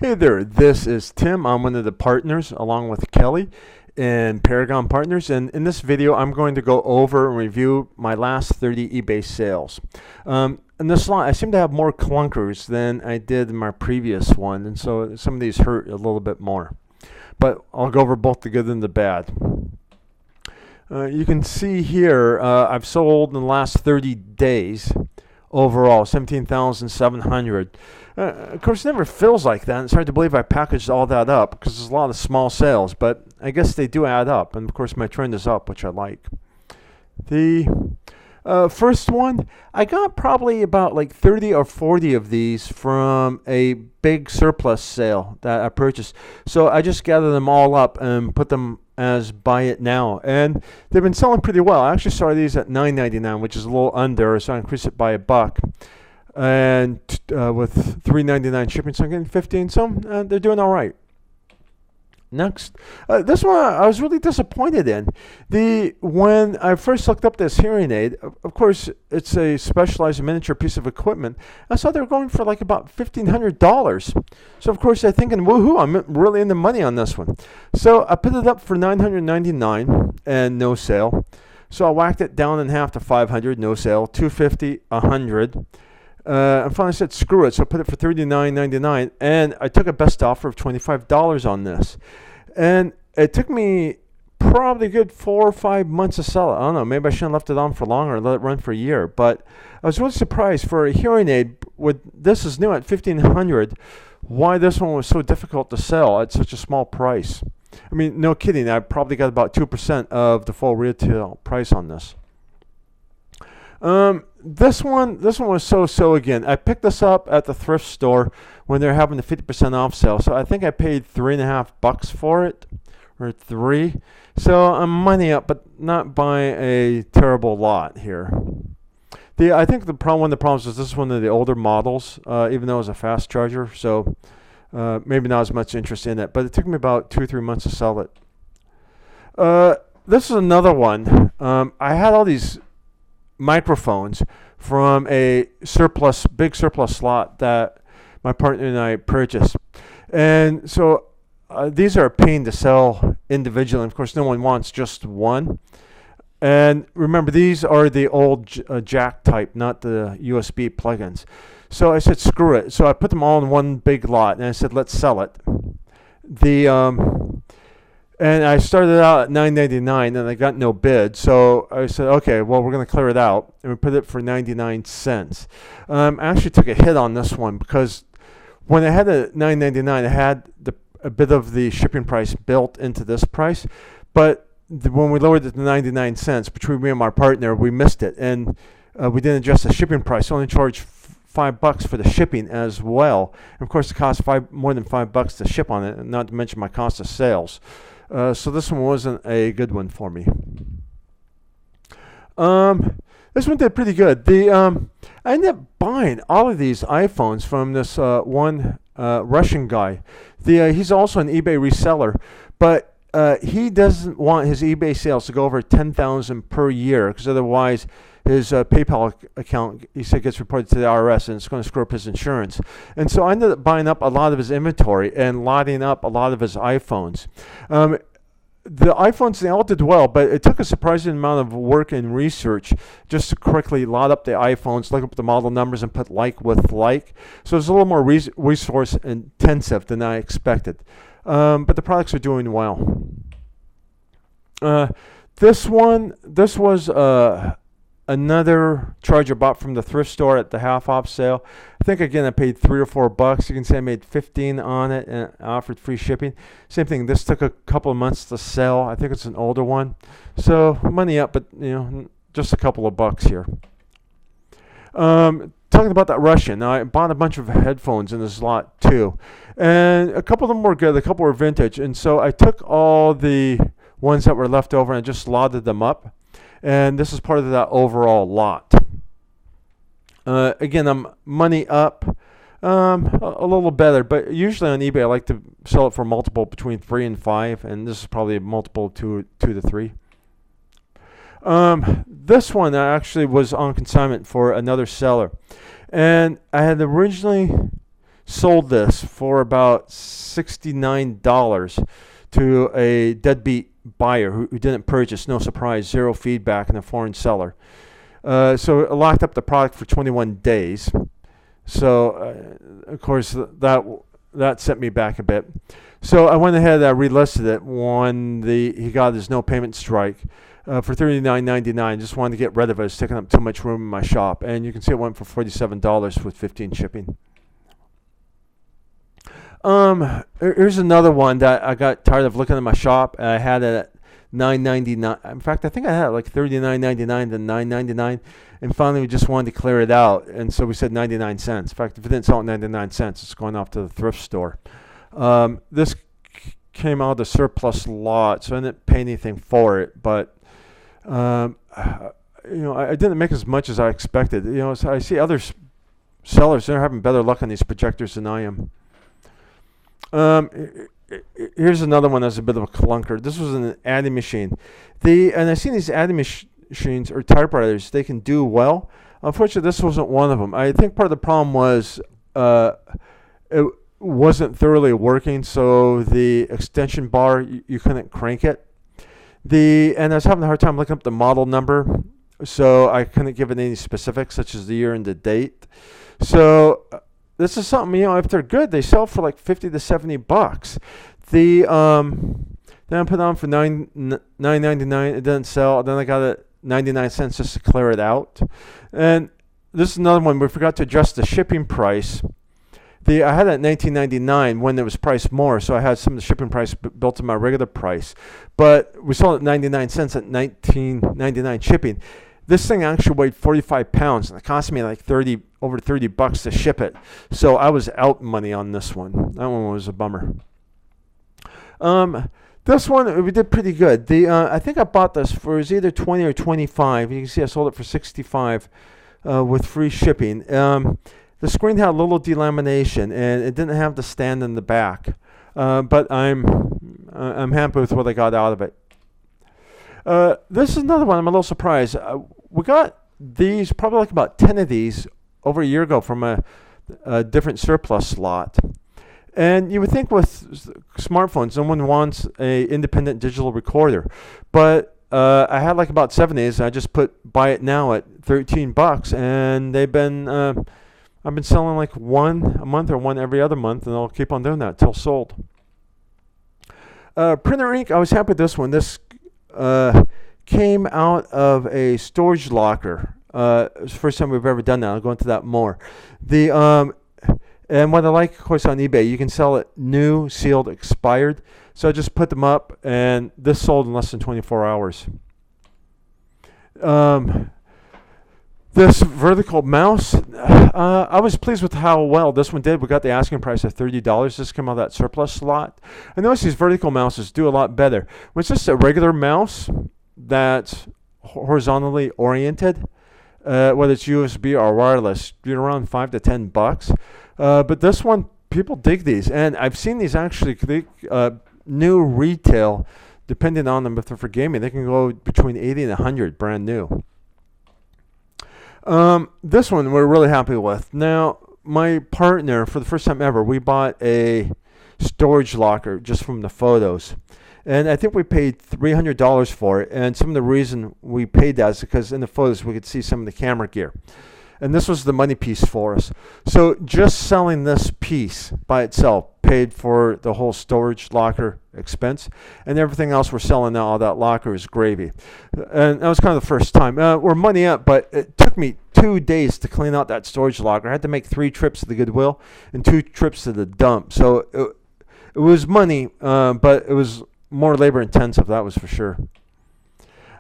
Hey there, this is Tim. I'm one of the partners along with Kelly in Paragon Partners, and in this video I'm going to go over and review my last 30 eBay sales. In this lot I seem to have more clunkers than I did in my previous one, and so some of these hurt a little bit more. But I'll go over both the good and the bad. You can see here I've sold in the last 30 days overall 17,700. Of course, it never feels like that. It's hard to believe I packaged all that up because there's a lot of small sales, but I guess they do add up. And of course, my trend is up, which I like. The first one, I got probably about like 30 or 40 of these from a big surplus sale that I purchased. So I just gathered them all up and put them as buy it now, and they've been selling pretty well. I actually started these at $9.99, which is a little under, so I increased it by $1. And with $3.99 shipping, so I'm getting 15. So they're doing all right. Next, this one I was really disappointed in. When I first looked up this hearing aid, of course it's a specialized miniature piece of equipment. I saw they were going for like about $1,500. So of course I'm thinking, woohoo! I'm really in the money on this one. So I put it up for $999 and no sale. So I whacked it down in half to $500, no sale. $250, $100. I finally said screw it, so I put it for $39.99, and I took a best offer of $25 on this. And it took me probably a good 4 or 5 months to sell it. I don't know, maybe I shouldn't have left it on for longer and let it run for a year. But I was really surprised for a hearing aid, this is new at $1,500, why this one was so difficult to sell at such a small price. I mean, no kidding, I probably got about 2% of the full retail price on this. This one was so again. I picked this up at the thrift store when they're having the 50% off sale. So I think I paid $3.50 for it, or $3. So I'm money up, but not by a terrible lot here. I think one of the problems is this is one of the older models, even though it was a fast charger. So maybe not as much interest in it. But it took me about 2 or 3 months to sell it. This is another one. I had all these microphones from a big surplus slot that my partner and I purchased, and so these are a pain to sell individually. Of course, no one wants just one. And remember, these are the old jack type, not the USB plugins. So I said, screw it. So I put them all in one big lot, and I said, let's sell it. And I started out at $9.99, and I got no bid. So I said, okay, well, we're going to clear it out. And we put it for 99 cents. I actually took a hit on this one because when I had it at $9.99, I had a bit of the shipping price built into this price. But when we lowered it to 99 cents, between me and my partner, we missed it. And we didn't adjust the shipping price. We only charged $5 for the shipping as well. And of course, it cost more than $5 to ship on it, not to mention my cost of sales. So this one wasn't a good one for me. This one did pretty good. I ended up buying all of these iPhones from this one Russian guy. He's also an eBay reseller, but he doesn't want his eBay sales to go over 10,000 per year, because otherwise his PayPal account, he said, gets reported to the IRS, and it's going to screw up his insurance. And so I ended up buying up a lot of his inventory and lighting up a lot of his iPhones. The iPhones, they all did well, but it took a surprising amount of work and research just to quickly lot up the iPhones, look up the model numbers, and put like with like. So it's a little more resource intensive than I expected. But the products are doing well. This was another charger bought from the thrift store at the half off sale. I think again I paid $3 or $4. You can say I made 15 on it and offered free shipping. Same thing. This took a couple of months to sell. I think it's an older one, so money up, but just a couple of bucks here. Talking about that Russian, now I bought a bunch of headphones in this lot too, and a couple of them were good. A couple were vintage, and so I took all the ones that were left over and I just slotted them up. And this is part of that overall lot. Again, I'm money up, a little better, but usually on eBay I like to sell it for multiple between 3 and 5, and this is probably a multiple 2 to 3. This one actually was on consignment for another seller, and I had originally sold this for about $69 to a deadbeat buyer who didn't purchase. No surprise, zero feedback, and a foreign seller. So it locked up the product for 21 days. So of course that set me back a bit. So I went ahead and relisted it when he got his no payment strike for $39.99. Just wanted to get rid of it. It's taking up too much room in my shop. And you can see it went for $47 with 15 shipping. Here's another one that I got tired of looking at my shop. I had it at $9.99. In fact, I think I had it like $39.99 to $9.99, and finally we just wanted to clear it out, and so we said 99 cents. In fact, if it didn't sell at 99 cents, it's going off to the thrift store. This came out of the surplus lot, so I didn't pay anything for it, but I didn't make as much as I expected. So I see other sellers, they're having better luck on these projectors than I am. Here's another one that's a bit of a clunker. This was an adding machine. And I've seen these adding machines or typewriters, they can do well. Unfortunately, this wasn't one of them. I think part of the problem was it wasn't thoroughly working, so the extension bar, you couldn't crank it. And I was having a hard time looking up the model number, so I couldn't give it any specifics, such as the year and the date. So this is something, if they're good, they sell for like $50 to $70. Then I put it on for $9.99. It didn't sell. Then I got it 99 cents just to clear it out. And this is another one. We forgot to adjust the shipping price. I had it at $19.99 when it was priced more, so I had some of the shipping price built in my regular price. But we sold it 99 cents at $19.99 shipping. This thing actually weighed 45 pounds, and it cost me like over $30 to ship it. So I was out money on this one. That one was a bummer. This one, we did pretty good. I think I bought this for, it was either 20 or 25. You can see I sold it for 65 with free shipping. The screen had a little delamination, and it didn't have the stand in the back. But I'm happy with what I got out of it. This is another one I'm a little surprised. We got these, probably like about 10 of these over a year ago from a different surplus lot. And you would think with smartphones, someone wants a independent digital recorder. But I had like about 7 days, and I just buy it now at $13, and I've been selling like one a month or one every other month, and I'll keep on doing that till sold. Printer ink, I was happy with this one. This came out of a storage locker. It was the first time we've ever done that. I'll go into that more. And what I like, of course, on eBay, you can sell it new, sealed, expired. So I just put them up, and this sold in less than 24 hours. This vertical mouse, I was pleased with how well this one did. We got the asking price of $30. This came out of that surplus slot. I noticed these vertical mouses do a lot better. When it's just a regular mouse that's horizontally oriented, whether it's USB or wireless, you're around $5 to $10. But this one, people dig these. And I've seen these actually, new retail, depending on them, if they're for gaming, they can go between 80 and 100 brand new. This one we're really happy with. Now, my partner, for the first time ever, we bought a storage locker just from the photos. And I think we paid $300 for it. And some of the reason we paid that is because in the photos we could see some of the camera gear. And this was the money piece for us. So just selling this piece by itself paid for the whole storage locker expense. And everything else we're selling now, all that locker is gravy. And that was kind of the first time. We're money up, but it took me 2 days to clean out that storage locker. I had to make 3 trips to the Goodwill and 2 trips to the dump. So it was money, but it was more labor intensive, that was for sure.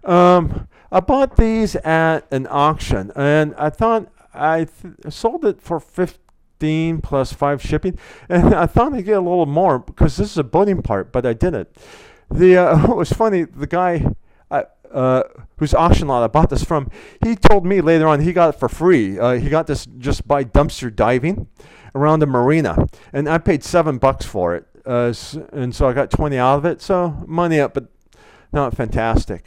I bought these at an auction, and I thought I sold it for $15 plus 5 shipping, and I thought I'd get a little more because this is a boating part, but I didn't. It was funny, the guy whose auction lot I bought this from, he told me later on he got it for free. He got this just by dumpster diving around the marina, and I paid $7 for it, and so I got 20 out of it, so money up, but not fantastic.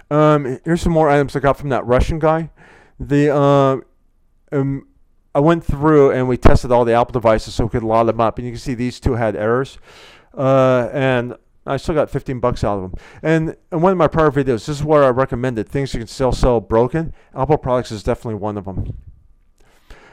Here's some more items I got from that Russian guy. I went through and we tested all the Apple devices so we could lot them up. And you can see these two had errors. And I still got 15 bucks out of them. And in one of my prior videos, this is where I recommended things you can still sell broken. Apple products is definitely one of them.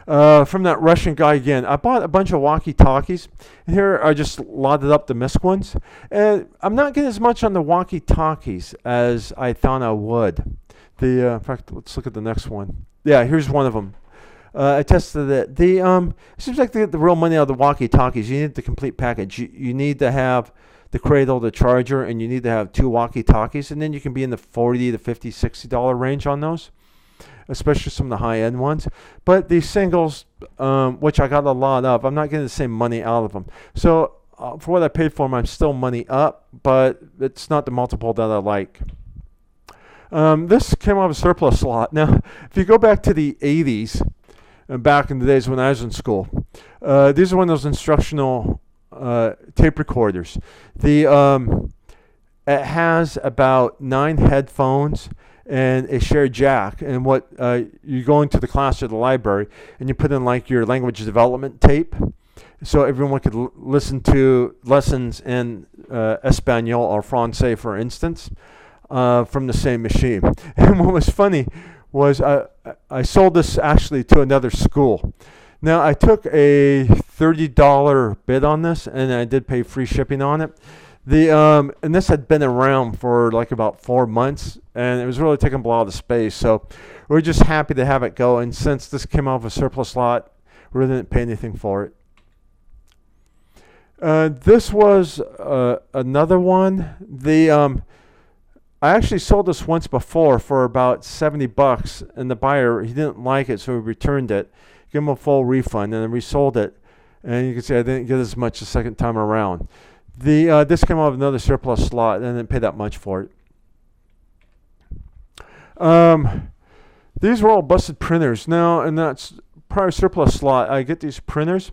From that Russian guy again, I bought a bunch of walkie-talkies. And here I just loaded up the missed ones. And I'm not getting as much on the walkie-talkies as I thought I would. In fact, let's look at the next one. Yeah, here's one of them. I tested it. It seems like to get the real money out of the walkie-talkies, you need the complete package. You need to have the cradle, the charger, and you need to have 2 walkie-talkies, and then you can be in the $40 to $50, $60 range on those, especially some of the high-end ones. But these singles, which I got a lot of, I'm not getting the same money out of them. So for what I paid for them, I'm still money up, but it's not the multiple that I like. This came out of a surplus slot. Now, if you go back to the 80s, back in the days when I was in school, these are one of those instructional tape recorders. It has about 9 headphones and a shared jack. And what you go into the class or the library and you put in like your language development tape, so everyone could listen to lessons in Espanol or Francais, for instance, from the same machine. And what was funny was I sold this actually to another school. Now, I took a $30 bid on this, and I did pay free shipping on it. And this had been around for like about 4 months, and it was really taking up a lot of space. So we're just happy to have it go. And since this came out of a surplus lot, we really didn't pay anything for it. This was another one. I actually sold this once before for about 70 bucks, and the buyer, he didn't like it, so we returned it, gave him a full refund, and then resold it. And you can see I didn't get as much the second time around. This came out of another surplus slot, and I didn't pay that much for it. These were all busted printers. Now, in that prior surplus slot, I get these printers,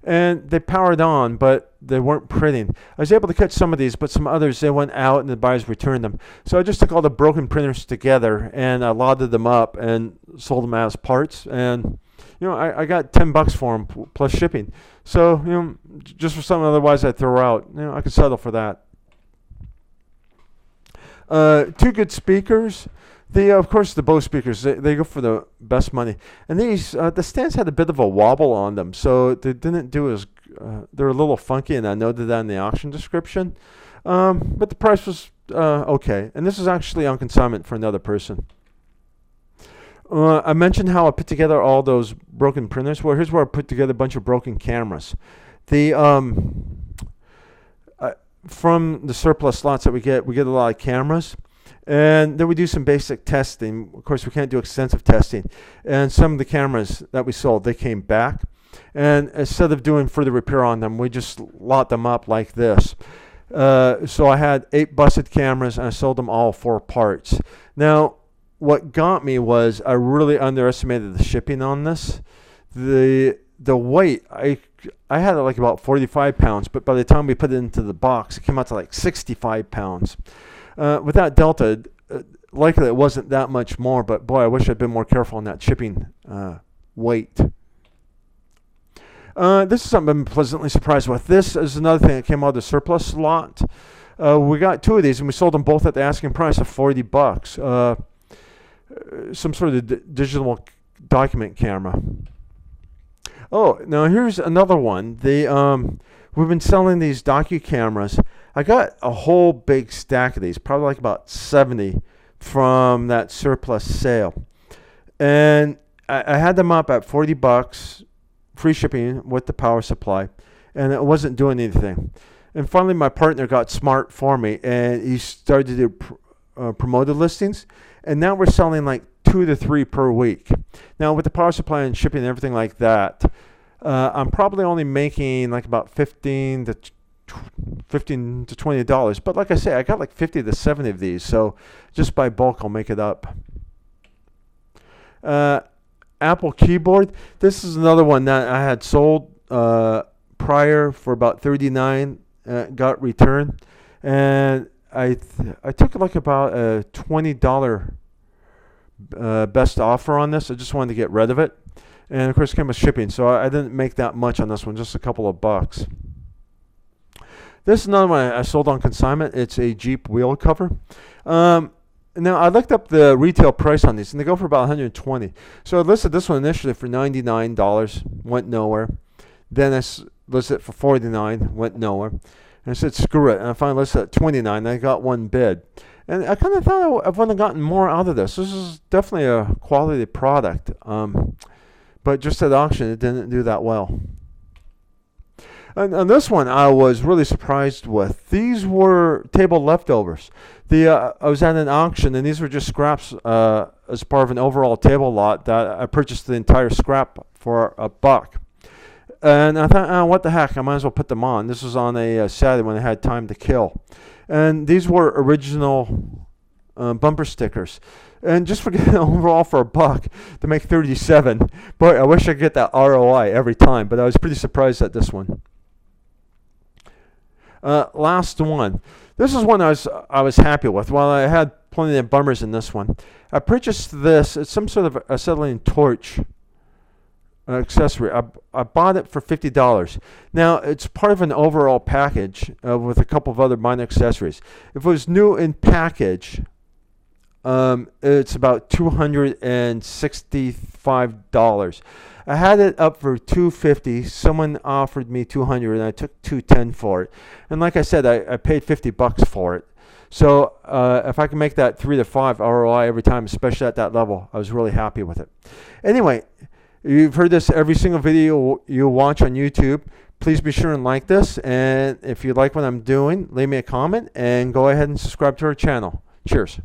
and they powered on, but they weren't printing. I was able to catch some of these, but some others, they went out and the buyers returned them. So I just took all the broken printers together and I loaded them up and sold them as parts. And, I got 10 bucks for them plus shipping. So, just for something otherwise I'd throw out, I could settle for that. 2 good speakers. Of course, the Bose speakers, they go for the best money. And these, the stands had a bit of a wobble on them, so they didn't do as, they're a little funky, and I noted that in the auction description. But the price was okay. And this is actually on consignment for another person. I mentioned how I put together all those broken printers. Well, here's where I put together a bunch of broken cameras. From the surplus slots that we get a lot of cameras. And then we do some basic testing. Of course, we can't do extensive testing. And some of the cameras that we sold, they came back. And instead of doing further repair on them, we just lot them up like this. So I had 8 busted cameras, and I sold them all for parts. Now, what got me was I really underestimated the shipping on this. The weight, I had it like about 45 pounds, but by the time we put it into the box, it came out to like 65 pounds. With that Delta, likely it wasn't that much more, but boy, I wish I'd been more careful on that shipping weight. This is something I'm pleasantly surprised with. This is another thing that came out of the surplus slot. We got 2 of these, and we sold them both at the asking price of 40 bucks. Some sort of digital document camera. Oh, now here's another one. We've been selling these docu cameras. I got a whole big stack of these, probably like about 70 from that surplus sale. And I had them up at 40 bucks, free shipping with the power supply, and it wasn't doing anything. And finally, my partner got smart for me, and he started to do promoted listings. And now we're selling like 2 to 3 per week. Now, with the power supply and shipping and everything like that, I'm probably only making like about $15 to $20. But like I say, I got like 50 to 70 of these. So just by bulk, I'll make it up. Apple keyboard. This is another one that I had sold prior for about $39. Got returned. And I took like about a $20 best offer on this. I just wanted to get rid of it. And of course, it came with shipping, so I didn't make that much on this one, just a couple of bucks. This is another one I sold on consignment. It's a Jeep wheel cover. Now, I looked up the retail price on these, and they go for about $120. So I listed this one initially for $99, went nowhere. Then I listed it for $49, went nowhere. And I said, screw it. And I finally listed it at $29, and I got one bid. And I kind of thought I would have gotten more out of this. This is definitely a quality product. But just at auction, it didn't do that well. And this one I was really surprised with. These were table leftovers. I was at an auction, and these were just scraps as part of an overall table lot that I purchased the entire scrap for $1. And I thought, oh, what the heck, I might as well put them on. This was on a Saturday when I had time to kill. And these were original bumper stickers. And just for getting overall for $1 to make 37. Boy, I wish I could get that ROI every time, but I was pretty surprised at this one. Last one. This is one I was happy with. While I had plenty of bummers in this one, I purchased this. It's some sort of acetylene torch accessory. I bought it for $50. Now, it's part of an overall package with a couple of other minor accessories. If it was new in package, it's about $265. I had it up for $250. Someone offered me $200, and I took $210 for it. And like I said, I paid $50 for it. So if I can make that 3 to 5 ROI every time, especially at that level, I was really happy with it. Anyway, you've heard this every single video you watch on YouTube. Please be sure and like this. And if you like what I'm doing, leave me a comment and go ahead and subscribe to our channel. Cheers.